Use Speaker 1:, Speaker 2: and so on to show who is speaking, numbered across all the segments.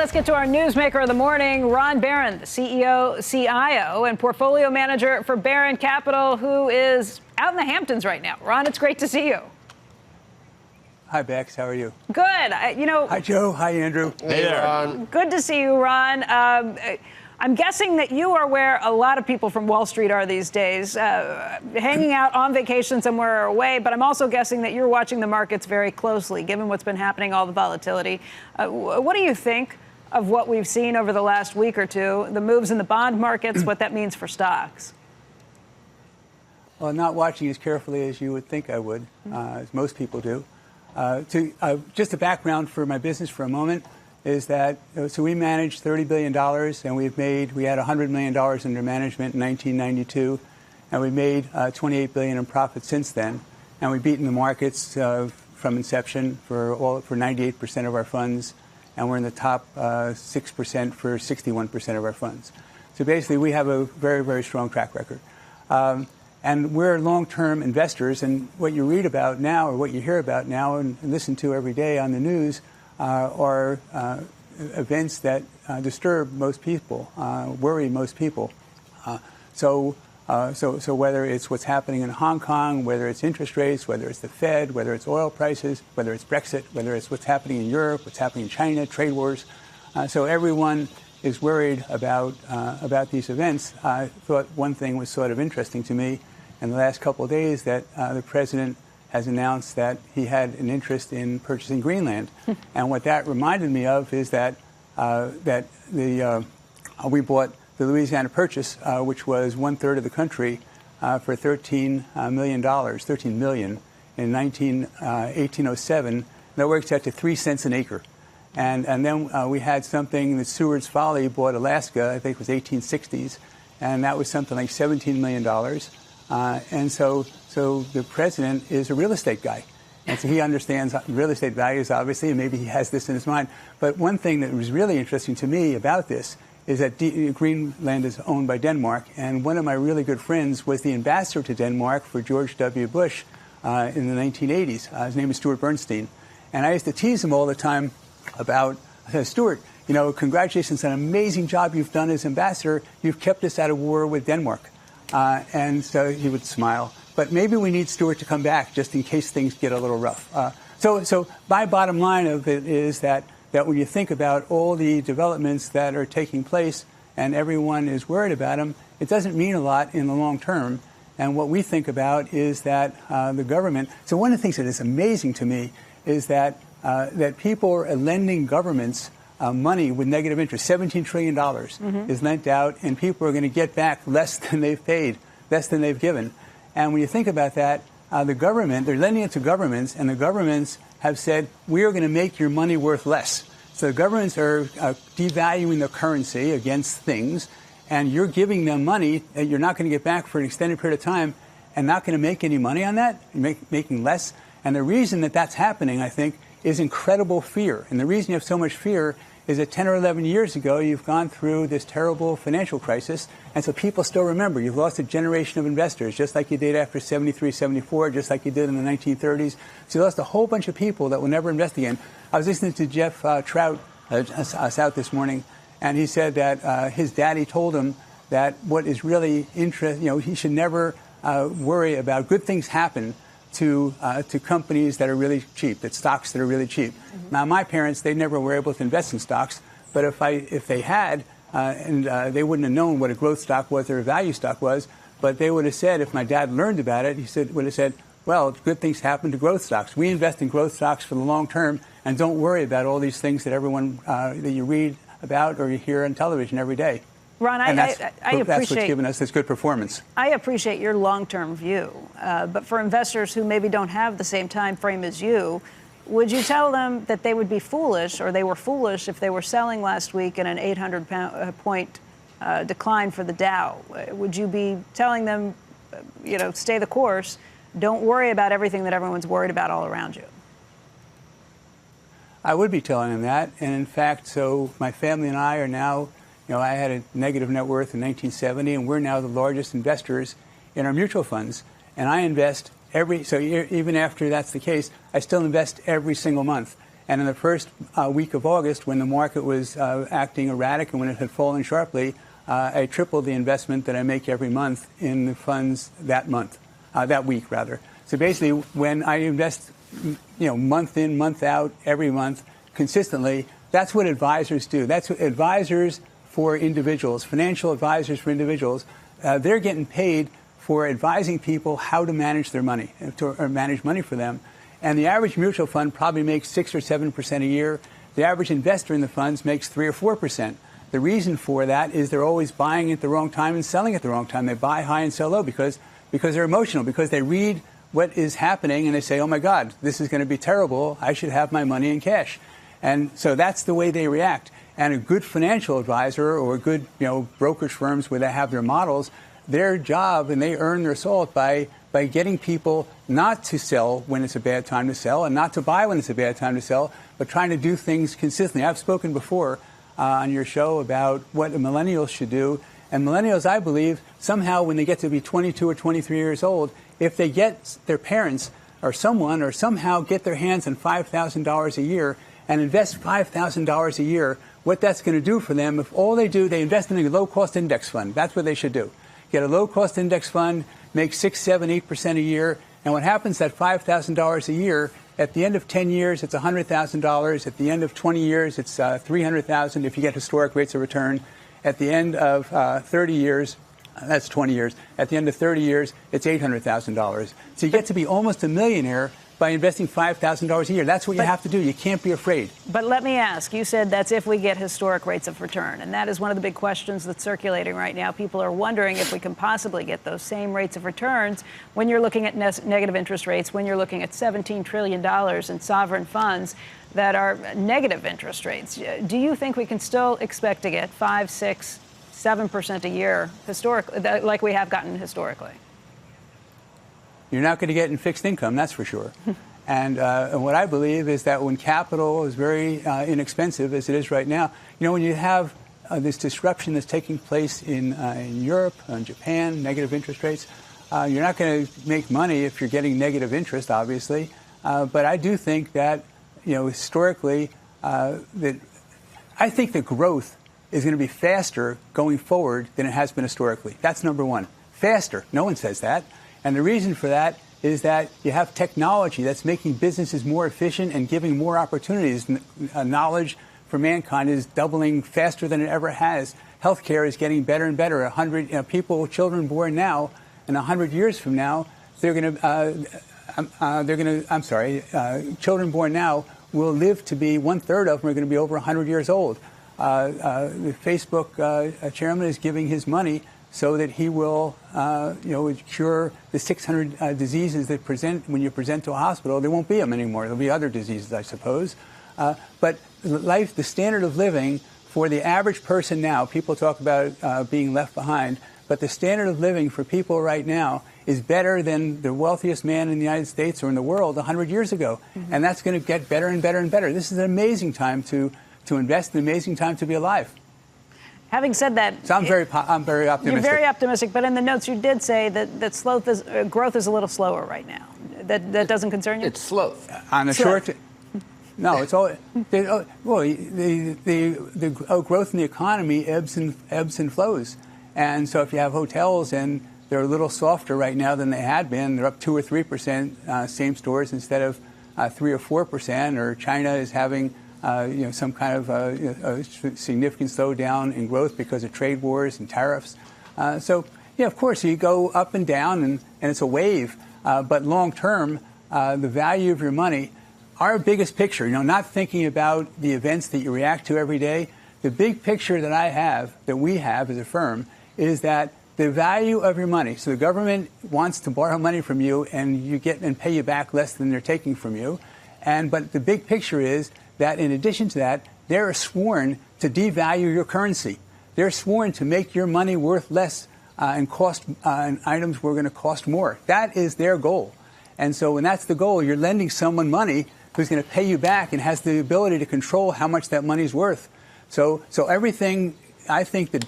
Speaker 1: let's get to our newsmaker of the morning, Ron Barron, the CEO, CIO, and portfolio manager for Barron Capital, who is out in the Hamptons right now. Ron, it's great to see you.
Speaker 2: Hi, Bex. How are you?
Speaker 1: Good.
Speaker 2: Hi, Joe. Hi, Andrew.
Speaker 3: Hey there, Ron.
Speaker 1: Good to see you, Ron. I'm guessing that you are where a lot of people from Wall Street are these days, hanging out on vacation somewhere away. But I'm also guessing that you're watching the markets very closely, given what's been happening, all the volatility. What do you think of what we've seen over the last week or two, the moves in the bond markets, what that means for stocks?
Speaker 2: Well, not watching as carefully as you would think I would, as most people do. Just a background for my business for a moment is that, so we manage $30 billion, and we had $100 million under management in 1992, and we made $28 billion in profit since then. And we've beaten the markets from inception for 98% of our funds, and we're in the top 6% for 61% of our funds. So basically, we have a very, very strong track record. And we're long-term investors, and what you read about now, or what you hear about now and listen to every day on the news, are events that disturb most people, worry most people. So whether it's what's happening in Hong Kong, whether it's interest rates, whether it's the Fed, whether it's oil prices, whether it's Brexit, whether it's what's happening in Europe, what's happening in China, trade wars. So everyone is worried about these events. I thought one thing was sort of interesting to me in the last couple of days, that the president has announced that he had an interest in purchasing Greenland. And what that reminded me of is that we bought the Louisiana Purchase, which was 1/3 of the country, for $13 million in 1807. That works out to 3 cents an acre. And then we had something that Seward's Folly bought Alaska, I think it was 1860s, and that was something like $17 million. And so the president is a real estate guy. And so he understands real estate values, obviously, and maybe he has this in his mind. But one thing that was really interesting to me about this is that Greenland is owned by Denmark. And one of my really good friends was the ambassador to Denmark for George W. Bush in the 1980s. His name is Stuart Bernstein. And I used to tease him all the time about, Stuart, congratulations on an amazing job you've done as ambassador. You've kept us out of war with Denmark. And so he would smile. But maybe we need Stuart to come back just in case things get a little rough. So my bottom line of it is that when you think about all the developments that are taking place and everyone is worried about them, it doesn't mean a lot in the long term. And what we think about is that the government. So one of the things that is amazing to me is that people are lending governments money with negative interest. $17 trillion is lent out, and people are going to get back less than they've paid, less than they've given. And when you think about that, the government, they're lending it to governments, and the governments have said, we are going to make your money worth less. So the governments are devaluing the currency against things, and you're giving them money that you're not going to get back for an extended period of time and not going to make any money on that, making less. And the reason that that's happening, I think, is incredible fear. And the reason you have so much fear is that 10 or 11 years ago, you've gone through this terrible financial crisis. And so people still remember. You've lost a generation of investors, just like you did after 73, 74, just like you did in the 1930s. So you lost a whole bunch of people that will never invest again. I was listening to Jeff Trout us out this morning, and he said that his daddy told him that what is really interesting, he should never worry about good things happen to companies that are really cheap, that stocks that are really cheap. Now, my parents, they never were able to invest in stocks, but if they had, they wouldn't have known what a growth stock was or a value stock was, but they would have said, if my dad learned about it, would have said, well, good things happen to growth stocks. We invest in growth stocks for the long term, and don't worry about all these things that everyone, that you read about or you hear on television every day.
Speaker 1: Ron, I appreciate
Speaker 2: that's what's given us this good performance.
Speaker 1: I appreciate your long-term view, but for investors who maybe don't have the same time frame as you, would you tell them that they would be foolish, or they were foolish, if they were selling last week in an 800-point decline for the Dow? Would you be telling them, stay the course, don't worry about everything that everyone's worried about all around you?
Speaker 2: I would be telling them that, and in fact, so my family and I are now. I had a negative net worth in 1970, and we're now the largest investors in our mutual funds. And I invest so even after that's the case, I still invest every single month. And in the first week of August, when the market was acting erratic and when it had fallen sharply, I tripled the investment that I make every month in the funds that month, that week rather. So basically, when I invest, month in, month out, every month, consistently, that's what advisors do. That's what advisors for individuals, financial advisors for individuals, they're getting paid for advising people how to manage their money, or manage money for them. And the average mutual fund probably makes 6 or 7% a year. The average investor in the funds makes 3 or 4%. The reason for that is they're always buying at the wrong time and selling at the wrong time. They buy high and sell low because they're emotional, because they read what is happening and they say, oh my God, this is going to be terrible. I should have my money in cash. And so that's the way they react. And a good financial advisor or good, brokerage firms where they have their models, their job, and they earn their salt by getting people not to sell when it's a bad time to sell and not to buy when it's a bad time to sell, but trying to do things consistently. I've spoken before on your show about what millennials should do. And millennials, I believe, somehow when they get to be 22 or 23 years old, if they get their parents or someone or somehow get their hands on $5,000 a year and invest $5,000 a year, what that's going to do for them, if all they do, they invest in a low-cost index fund. That's what they should do. Get a low-cost index fund, make 6, 7, 8% a year, and what happens at $5,000 a year, at the end of 10 years, it's $100,000. At the end of 20 years, it's $300,000 if you get historic rates of return. At the end of 30 years, that's 20 years. At the end of 30 years, it's $800,000. So you get to be almost a millionaire by investing $5,000 a year. That's what you have to do. You can't be afraid.
Speaker 1: But let me ask, you said that's if we get historic rates of return. And that is one of the big questions that's circulating right now. People are wondering if we can possibly get those same rates of returns when you're looking at negative interest rates, when you're looking at $17 trillion in sovereign funds that are negative interest rates. Do you think we can still expect to get 5, 6, 7% a year historically, like we have gotten historically?
Speaker 2: You're not going to get in fixed income, that's for sure. And what I believe is that when capital is very inexpensive, as it is right now, when you have this disruption that's taking place in Europe, in Japan, negative interest rates, you're not going to make money if you're getting negative interest, obviously. But I do think that, historically, that I think the growth is going to be faster going forward than it has been historically. That's number one. Faster. No one says that. And the reason for that is that you have technology that's making businesses more efficient and giving more opportunities. Knowledge for mankind is doubling faster than it ever has. Healthcare is getting better and better. Children born now, and 100 years from now, children born now will live to be 1/3 of them are going to be over 100 years old. The Facebook chairman is giving his money so that he will, cure the 600 diseases that present when you present to a hospital. There won't be them anymore. There'll be other diseases, I suppose. But the standard of living for the average person now, people talk about being left behind, but the standard of living for people right now is better than the wealthiest man in the United States or in the world 100 years ago. Mm-hmm. And that's going to get better and better and better. This is an amazing time to invest, an amazing time to be alive.
Speaker 1: Having said that,
Speaker 2: so I'm very optimistic.
Speaker 1: You're very optimistic, but in the notes you did say that growth is a little slower right now. That doesn't concern you?
Speaker 3: It's slow.
Speaker 2: On the short, no, it's all. The growth in the economy ebbs and flows, and so if you have hotels and they're a little softer right now than they had been, they're up 2 or 3% same stores instead of 3 or 4%, or China is having some kind of a significant slowdown in growth because of trade wars and tariffs. Of course, you go up and down, and it's a wave. But long term, the value of your money, our biggest picture, not thinking about the events that you react to every day, the big picture that we have as a firm, is that the value of your money. So the government wants to borrow money from you, and you get and pay you back less than they're taking from you. But the big picture is that in addition to that, they're sworn to devalue your currency. They're sworn to make your money worth less and items were going to cost more. That is their goal. And so when that's the goal, you're lending someone money who's going to pay you back and has the ability to control how much that money's worth. So everything, we think that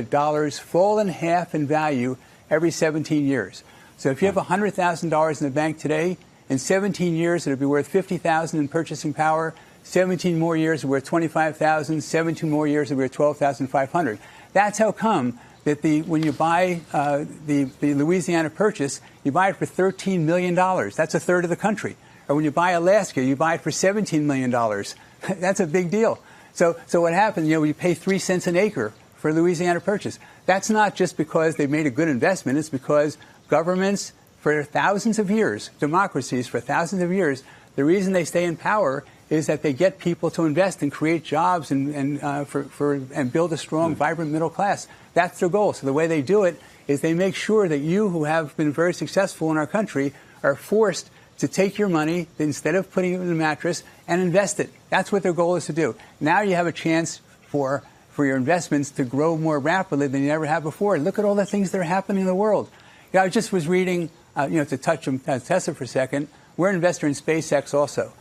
Speaker 2: dollars fall in half in value every 17 years. So if you have $100,000 in the bank today, In 17 years, it'll be worth $50,000 in purchasing power. 17 more years, it'll be worth $25,000. 17 more years, it'll be worth $12,500. That's how come that when you buy the Louisiana Purchase, you buy it for $13 million. That's a third of the country. Or when you buy Alaska, you buy it for $17 million. That's a big deal. So what happens, we pay 3 cents an acre for Louisiana Purchase. That's not just because they made a good investment. It's because governments, for thousands of years, democracies for thousands of years, the reason they stay in power is that they get people to invest and create jobs and build a strong, vibrant middle class. That's their goal. So the way they do it is they make sure that you, who have been very successful in our country, are forced to take your money instead of putting it in a mattress and invest it. That's what their goal is to do. Now you have a chance for your investments to grow more rapidly than you ever have before. Look at all the things that are happening in the world. I just was reading, to touch on Tesla for a second. We're an investor in SpaceX also.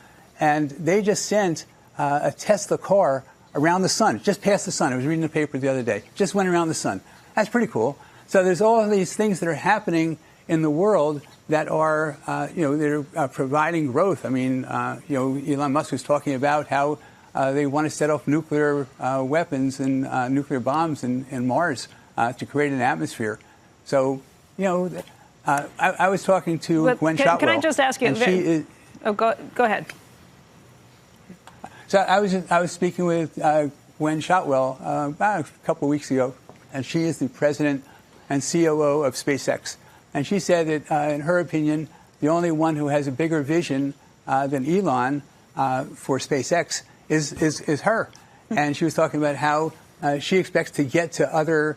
Speaker 2: And they just sent a Tesla car around the sun, just past the sun. I was reading the paper the other day. Just went around the sun. That's pretty cool. So there's all these things that are happening in the world that are, that are providing growth. I mean, Elon Musk was talking about how they want to set off nuclear weapons and nuclear bombs in Mars to create an atmosphere. So, I was talking to Gwen Shotwell.
Speaker 1: Can I just ask you? Go ahead.
Speaker 2: So I was speaking with Gwen Shotwell about a couple of weeks ago, and she is the president and COO of SpaceX. And she said that, in her opinion, the only one who has a bigger vision than Elon for SpaceX is her. And she was talking about how she expects to get to other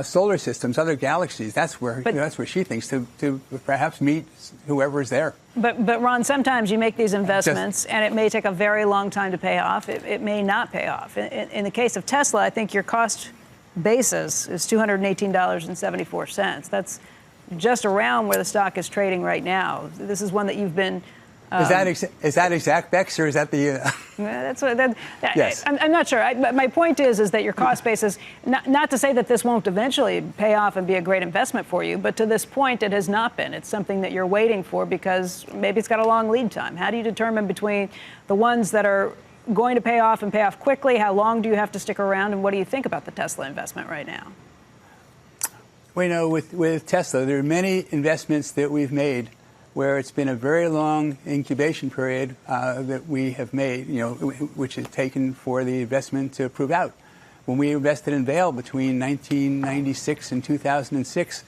Speaker 2: solar systems, other galaxies. That's where she thinks to perhaps meet whoever is there.
Speaker 1: But Ron, sometimes you make these investments and it may take a very long time to pay off. It may not pay off. In the case of Tesla, I think your cost basis is $218.74. That's just around where the stock is trading right now. This is one that you've been.
Speaker 2: Is that exact, Bex, or is that the?
Speaker 1: That's what.
Speaker 2: Yes.
Speaker 1: I'm not sure. My point is that your cost basis. Not to say that this won't eventually pay off and be a great investment for you, but to this point, it has not been. It's something that you're waiting for because maybe it's got a long lead time. How do you determine between the ones that are going to pay off and pay off quickly? How long do you have to stick around, and what do you think about the Tesla investment right now?
Speaker 2: Well, with Tesla, there are many investments that we've made where it's been a very long incubation period that we have made, which is taken for the investment to prove out. When we invested in Vail between 1996 and 2006,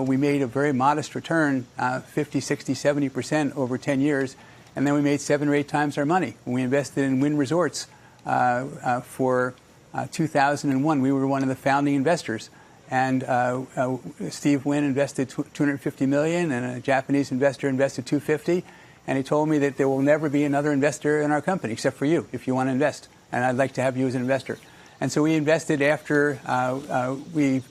Speaker 2: we made a very modest return, 50, 60, 70% over 10 years, and then we made 7 or 8 times our money. When we invested in Wynn Resorts for 2001, we were one of the founding investors. And Steve Wynn invested $250 million, and a Japanese investor invested $250. And he told me that there will never be another investor in our company except for you, if you want to invest. And I'd like to have you as an investor. And so we invested after we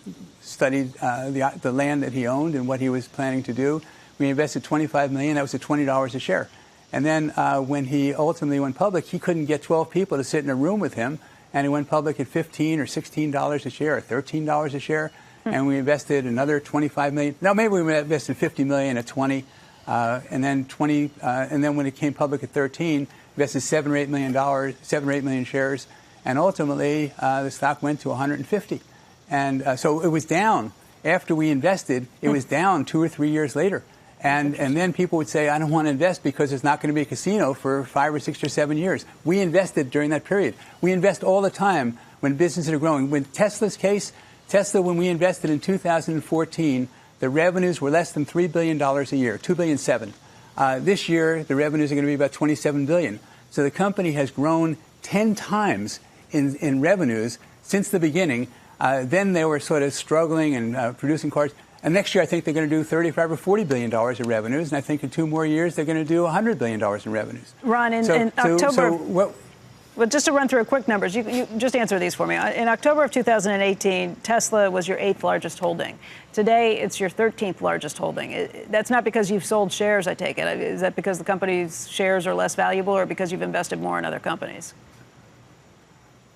Speaker 2: studied the land that he owned and what he was planning to do. We invested $25 million. That was at $20 a share. And then when he ultimately went public, he couldn't get 12 people to sit in a room with him. And it went public at $15 or $16 a share or $13 a share. And we invested another $25 million. No, maybe we invested $50 million at 20, and then 20. And then when it came public at 13, invested $7 or $8 million, 7 or 8 million shares. And ultimately, the stock went to 150. And so it was down after we invested. It was down 2 or 3 years later. And then people would say, I don't want to invest because there's not going to be a casino for 5 or 6 or 7 years. We invested during that period. We invest all the time when businesses are growing. When Tesla's case, Tesla, when we invested in 2014, the revenues were less than $3 billion a year, $2.7 billion. This year, the revenues are going to be about $27 billion. So the company has grown 10 times in revenues since the beginning. Then they were sort of struggling and producing cars. And next year, I think they're going to do $35 or $40 billion in revenues. And I think in 2 more years, they're going to do $100 billion in revenues.
Speaker 1: Ron, in October, well, just to run through quick numbers, you just answer these for me. In October of 2018, Tesla was your 8th largest holding. Today, it's your 13th largest holding. That's not because you've sold shares, I take it. Is that because the company's shares are less valuable or because you've invested more in other companies?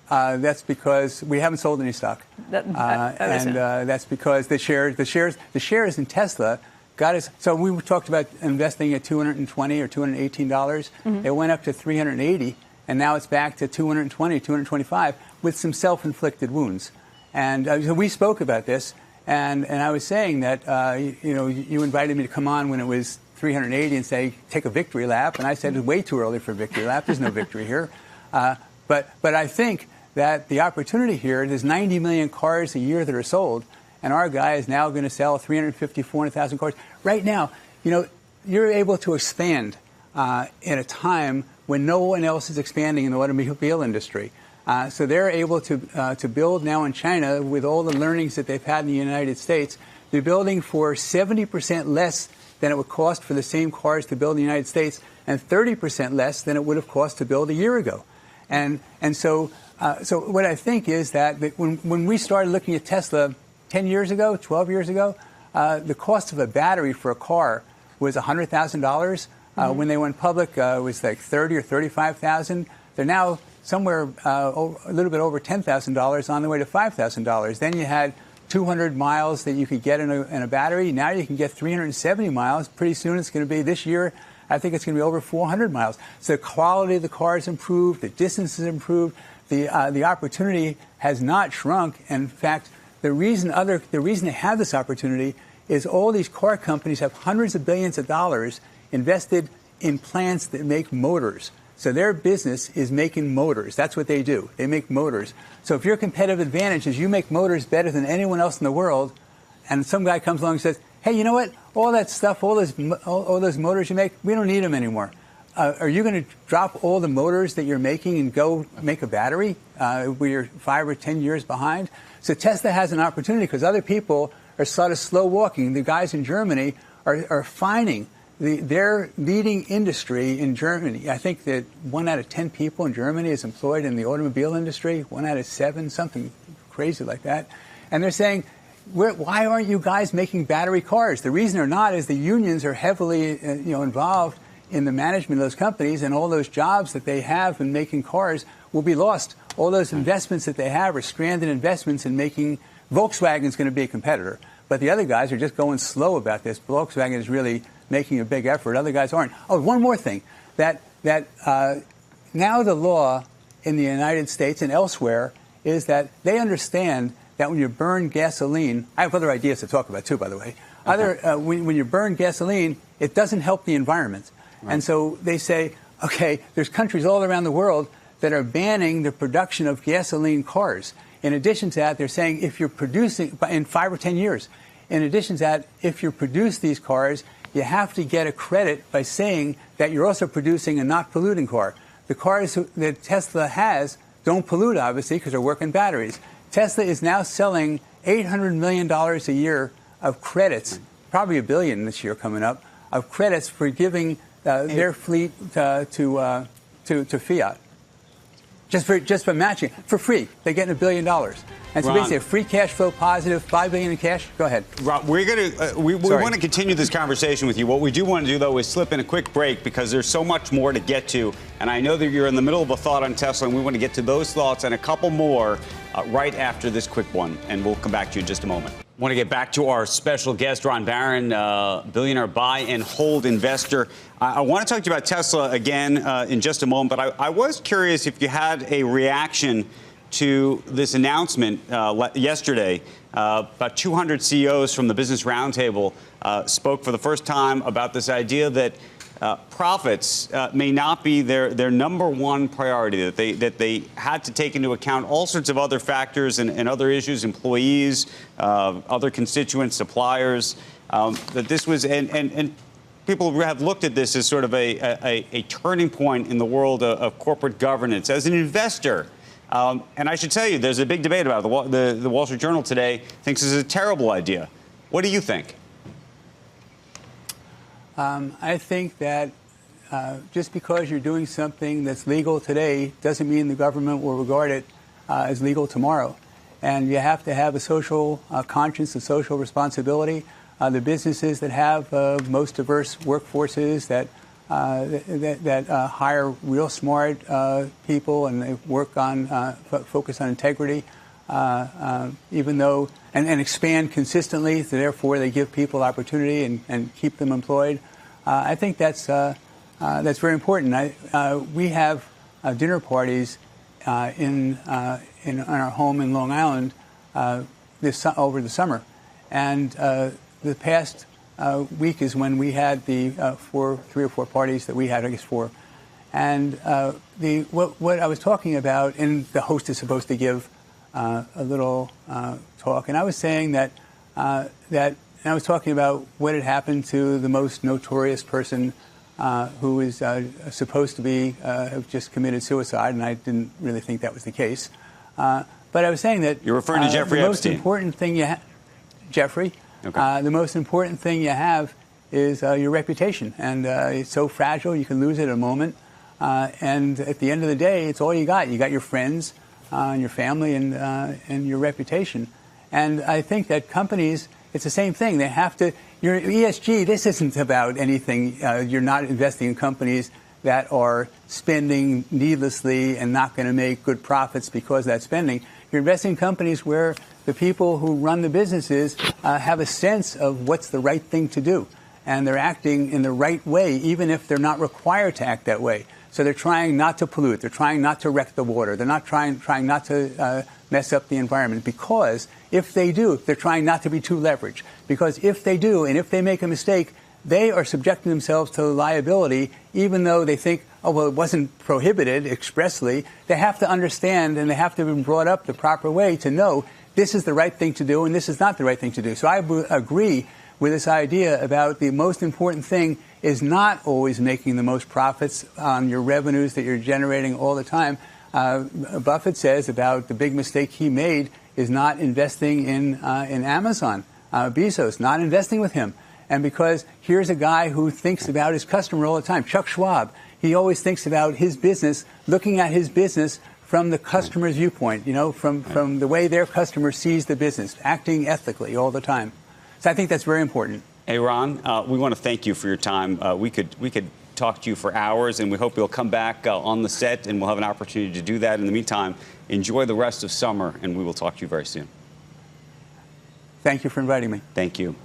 Speaker 2: That's because we haven't sold any stock, and that's because the shares in Tesla got us. So we talked about investing at $220 or $218. It went up to $380, and now it's back to $220, $225 with some self-inflicted wounds. And so we spoke about this, and I was saying that you invited me to come on when it was 380 and say take a victory lap, and I said it's way too early for a victory lap. There's no victory here, but I think that the opportunity here, there's 90 million cars a year that are sold, and our guy is now going to sell 350, 400,000 cars. Right now, you're able to expand in a time when no one else is expanding in the automobile industry. So they're able to build now in China with all the learnings that they've had in the United States. They're building for 70% less than it would cost for the same cars to build in the United States, and 30% less than it would have cost to build a year ago. And so what I think is that when we started looking at Tesla 10 years ago, 12 years ago, the cost of a battery for a car was $100,000. When they went public, it was like $30,000 or $35,000. They're now somewhere a little bit over $10,000 on the way to $5,000. Then you had 200 miles that you could get in a battery. Now you can get 370 miles. Pretty soon it's going to be, this year, I think it's going to be over 400 miles. So the quality of the car has improved. The distance has improved. The opportunity has not shrunk. And in fact, the reason they have this opportunity is all these car companies have hundreds of billions of dollars invested in plants that make motors. So their business is making motors. That's what they do. They make motors. So if your competitive advantage is you make motors better than anyone else in the world, and some guy comes along and says, hey, you know what? All that stuff, all those motors you make, we don't need them anymore. Are you going to drop all the motors that you're making and go make a battery where you're 5 or 10 years behind? So Tesla has an opportunity because other people are sort of slow walking. The guys in Germany are finding their leading industry in Germany. I think that 1 out of 10 people in Germany is employed in the automobile industry, 1 out of 7, something crazy like that. And they're saying, why aren't you guys making battery cars? The reason they're not is the unions are heavily involved in the management of those companies, and all those jobs that they have in making cars will be lost. All those investments that they have are stranded investments in making. Volkswagen's going to be a competitor, but the other guys are just going slow about this. Volkswagen is really making a big effort. Other guys aren't. Oh, one more thing, that now the law in the United States and elsewhere is that they understand that when you burn gasoline, I have other ideas to talk about too, by the way. Okay. When you burn gasoline, it doesn't help the environment. Right. And so they say, okay, there's countries all around the world that are banning the production of gasoline cars. In addition to that, they're saying if you're producing, in 5 or 10 years, in addition to that, if you produce these cars, you have to get a credit by saying that you're also producing a not polluting car. The cars that Tesla has don't pollute, obviously, because they're working batteries. Tesla is now selling $800 million a year of credits, probably $1 billion this year coming up, of credits for giving their fleet to Fiat. Just for matching for free. They're getting $1 billion. And so
Speaker 3: Ron,
Speaker 2: basically a free cash flow positive, $5 billion in cash. Go ahead.
Speaker 3: Ron, we're gonna we want to continue this conversation with you. What we do want to do though is slip in a quick break because there's so much more to get to. And I know that you're in the middle of a thought on Tesla, and we want to get to those thoughts and a couple more right after this quick one. And we'll come back to you in just a moment. I want to get back to our special guest, Ron Barron, billionaire buy and hold investor. I want to talk to you about Tesla again in just a moment, but I was curious if you had a reaction to this announcement yesterday. About 200 CEOs from the Business Roundtable spoke for the first time about this idea that profits may not be their number one priority, that they had to take into account all sorts of other factors and other issues, employees, other constituents, suppliers, that this was, and people have looked at this as sort of a turning point in the world of corporate governance. As an investor, and I should tell you, there's a big debate about it. The Wall Street Journal today thinks this is a terrible idea. What do you think?
Speaker 2: I think that just because you're doing something that's legal today doesn't mean the government will regard it as legal tomorrow. And you have to have a social conscience, a social responsibility. The businesses that have most diverse workforces that hire real smart people and they work on focus on integrity even though, and expand consistently, so therefore they give people opportunity and keep them employed. I think that's very important. We have dinner parties in our home in Long Island over the summer, and the past week is when we had the 3 or 4 parties that we had, I guess 4. And what I was talking about, and the host is supposed to give a little talk, and I was saying that and I was talking about what had happened to the most notorious person who is supposed to be have just committed suicide, and I didn't really think that was the case. But I was saying that
Speaker 3: you're referring to Jeffrey
Speaker 2: the
Speaker 3: Epstein.
Speaker 2: most important thing Jeffrey.
Speaker 3: Okay.
Speaker 2: The most important thing you have is your reputation, and it's so fragile you can lose it in a moment. And at the end of the day, it's all you got. You got your friends, and your family, and your reputation. And I think that companies, it's the same thing. They have to. Your ESG. This isn't about anything. You're not investing in companies that are spending needlessly and not going to make good profits because of that spending. You're investing in companies where the people who run the businesses have a sense of what's the right thing to do, and they're acting in the right way, even if they're not required to act that way. So they're trying not to pollute. They're trying not to wreck the water. They're not trying not to mess up the environment, because if they do, they're trying not to be too leveraged. Because if they do, and if they make a mistake, they are subjecting themselves to liability, even though they think, oh, well, it wasn't prohibited expressly. They have to understand, and they have to have been brought up the proper way to know this is the right thing to do and this is not the right thing to do. So I agree with this idea about the most important thing is not always making the most profits on your revenues that you're generating all the time. Buffett says about the big mistake he made is not investing in Amazon. Bezos, not investing with him. And because here's a guy who thinks about his customer all the time, Chuck Schwab, he always thinks about his business, looking at his business from the customer's viewpoint, from the way their customer sees the business, acting ethically all the time. So I think that's very important.
Speaker 3: Hey, Ron, we want to thank you for your time. We could talk to you for hours, and we hope you'll come back on the set, and we'll have an opportunity to do that. In the meantime, enjoy the rest of summer, and we will talk to you very soon.
Speaker 2: Thank you for inviting me.
Speaker 3: Thank you.